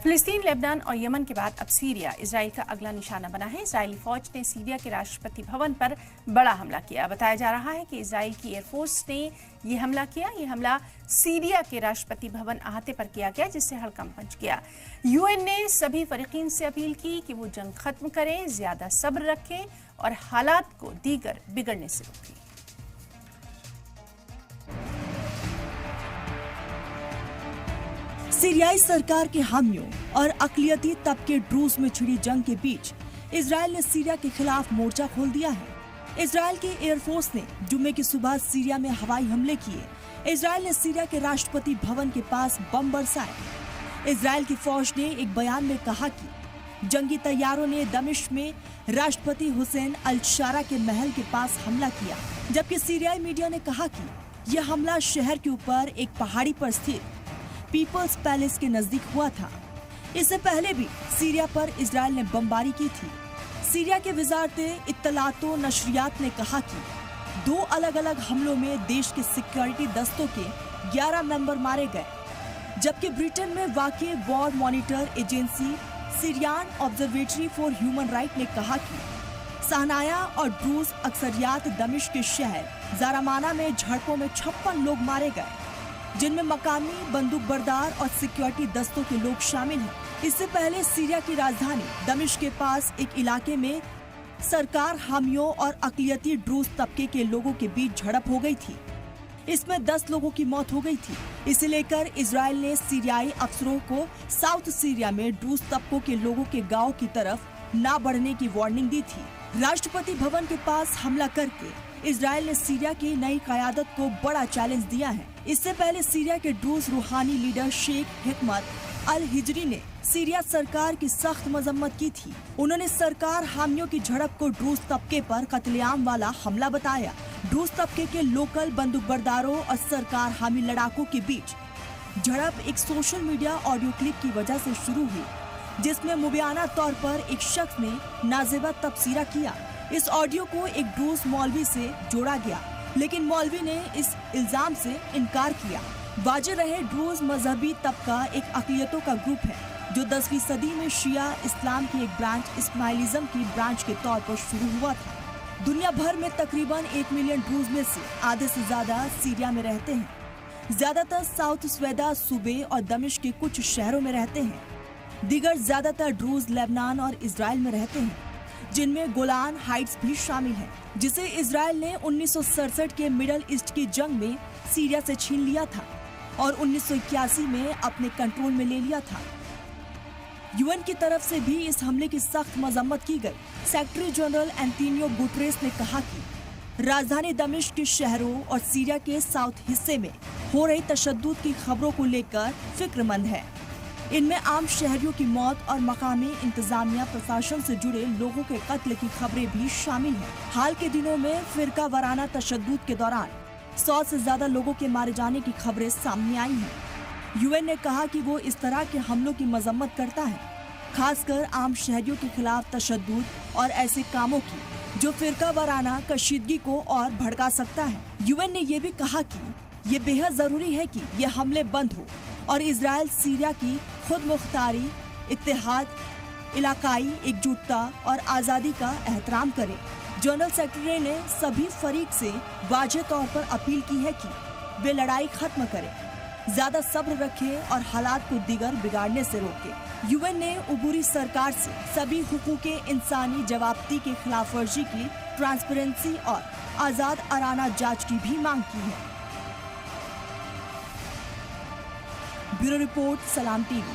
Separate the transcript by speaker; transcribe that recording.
Speaker 1: फिलिस्तीन, लेबनान और यमन के बाद अब सीरिया इजराइल का अगला निशाना बना है। इजरायली फौज ने सीरिया के राष्ट्रपति भवन पर बड़ा हमला किया। बताया जा रहा है कि इजराइल की एयरफोर्स ने यह हमला किया। यह हमला सीरिया के राष्ट्रपति भवन अहाते पर किया गया, जिससे हड़कंप मच गया। यूएन ने सभी फरीकीन से अपील की कि वो जंग खत्म करें, ज्यादा सब्र रखें और हालात को दीगर बिगड़ने से रोकें।
Speaker 2: सीरियाई सरकार के हामियों और अक़लियती तबके ड्रूज में छिड़ी जंग के बीच इजराइल ने सीरिया के खिलाफ मोर्चा खोल दिया है। इजराइल की एयरफोर्स ने जुम्मे की सुबह सीरिया में हवाई हमले किए। इजराइल ने सीरिया के राष्ट्रपति भवन के पास बम बरसाए। इजराइल की फौज ने एक बयान में कहा कि जंगी तैयारों ने दमिश्क में राष्ट्रपति हुसैन अल शारा के महल के पास हमला किया, जबकि सीरियाई मीडिया ने कहा कि यह हमला शहर के ऊपर एक पहाड़ी पर स्थित पीपल्स पैलेस के नजदीक हुआ था। इससे पहले भी सीरिया पर इजराइल ने बमबारी की थी। सीरिया के वजारते इत्तलातो नशरियात ने कहा कि 2 अलग अलग हमलों में देश के सिक्योरिटी दस्तों के 11 मेंबर मारे गए, जबकि ब्रिटेन में वाक़ war monitor agency Syrian observatory for human right ने कहा कि सहनाया और ड्रूज अक्सरियात दमिश्क के शहर जारामाना में झड़पों में 56 लोग मारे गए, जिनमें मकामी बंदूकबरदार और सिक्योरिटी दस्तों के लोग शामिल हैं। इससे पहले सीरिया की राजधानी दमिश्क के पास एक इलाके में सरकार हामियों और अक़लियती ड्रूज तबके के लोगों के बीच झड़प हो गई थी। इसमें 10 लोगों की मौत हो गई थी। इसे लेकर इजराइल ने सीरियाई अफसरों को साउथ सीरिया में ड्रूज तबकों के लोगों के गांव की तरफ न बढ़ने की वार्निंग दी थी। राष्ट्रपति भवन के पास हमला करके इजराइल ने सीरिया की नई क़यादत को बड़ा चैलेंज दिया है। इससे पहले सीरिया के ड्रूज रूहानी लीडर शेख हिकमत अल हिजरी ने सीरिया सरकार की सख्त मजम्मत की थी। उन्होंने सरकार हामियों की झड़प को ड्रूज तबके पर कत्लेआम वाला हमला बताया। ड्रूज तबके के लोकल बंदूकबरदारों और सरकार हामी लड़ाकों के बीच झड़प एक सोशल मीडिया ऑडियो क्लिप की वजह से शुरू हुई, जिसमें मुबैना तौर पर एक शख्स ने नाज़ेबा तबसरा किया। इस ऑडियो को एक ड्रूज मौलवी से जोड़ा गया, लेकिन मौलवी ने इस इल्जाम से इनकार किया। वाजे रहे ड्रूज मजहबी तबका एक अक़लियतों का ग्रुप है, जो 10वीं सदी में शिया इस्लाम की एक ब्रांच इस्माइलिज्म की ब्रांच के तौर पर शुरू हुआ था। दुनिया भर में तकरीबन 1 मिलियन ड्रूज में से आधे से ज्यादा सीरिया में रहते हैं। ज्यादातर साउथ स्वेदा सूबे और दमिश्क के कुछ शहरों में रहते हैं। दीगर ज्यादातर ड्रूज लेबनान और इजराइल में रहते हैं, जिनमें गोलान हाइट्स भी शामिल है, जिसे इजराइल ने 1967 के मिडल ईस्ट की जंग में सीरिया से छीन लिया था और 1981 में अपने कंट्रोल में ले लिया था। यूएन की तरफ से भी इस हमले की सख्त मजम्मत की गई। सेक्रेटरी जनरल एंटोनियो गुटेरेस ने कहा कि राजधानी दमिश्क के शहरों और सीरिया के साउथ हिस्से में हो रही तशद्दुद की खबरों को लेकर फिक्रमंद है। इनमें आम शहरियों की मौत और मकामी इंतजामिया प्रशासन से जुड़े लोगों के कत्ल की खबरें भी शामिल हैं। हाल के दिनों में फिरका वाराना तशद्दुद के दौरान 100 से ज्यादा लोगों के मारे जाने की खबरें सामने आई हैं। यूएन ने कहा कि वो इस तरह के हमलों की मजम्मत करता है, खासकर आम शहरियों के खिलाफ तशद्दुद और ऐसे कामों की जो फिरका वाराना कशीदगी को और भड़का सकता है। यूएन ने ये भी कहा कि ये बेहद जरूरी है कि ये हमले बंद हो और इजराइल सीरिया की खुद मुख्तारी, इत्तेहाद, इलाकाई एकजुटता और आज़ादी का एहतराम करे। जनरल सेक्रेटरी ने सभी फरीक से वाज़ेह तौर पर अपील की है कि वे लड़ाई खत्म करें, ज्यादा सब्र रखें और हालात को दीगर बिगाड़ने से रोकें। यूएन ने उबूरी सरकार से सभी हुकूक इंसानी जवाबदी के खिलाफ वर्जी की ट्रांसपेरेंसी और आज़ाद अराना जांच की भी मांग की है। ब्यूरो रिपोर्ट, सलाम टीवी।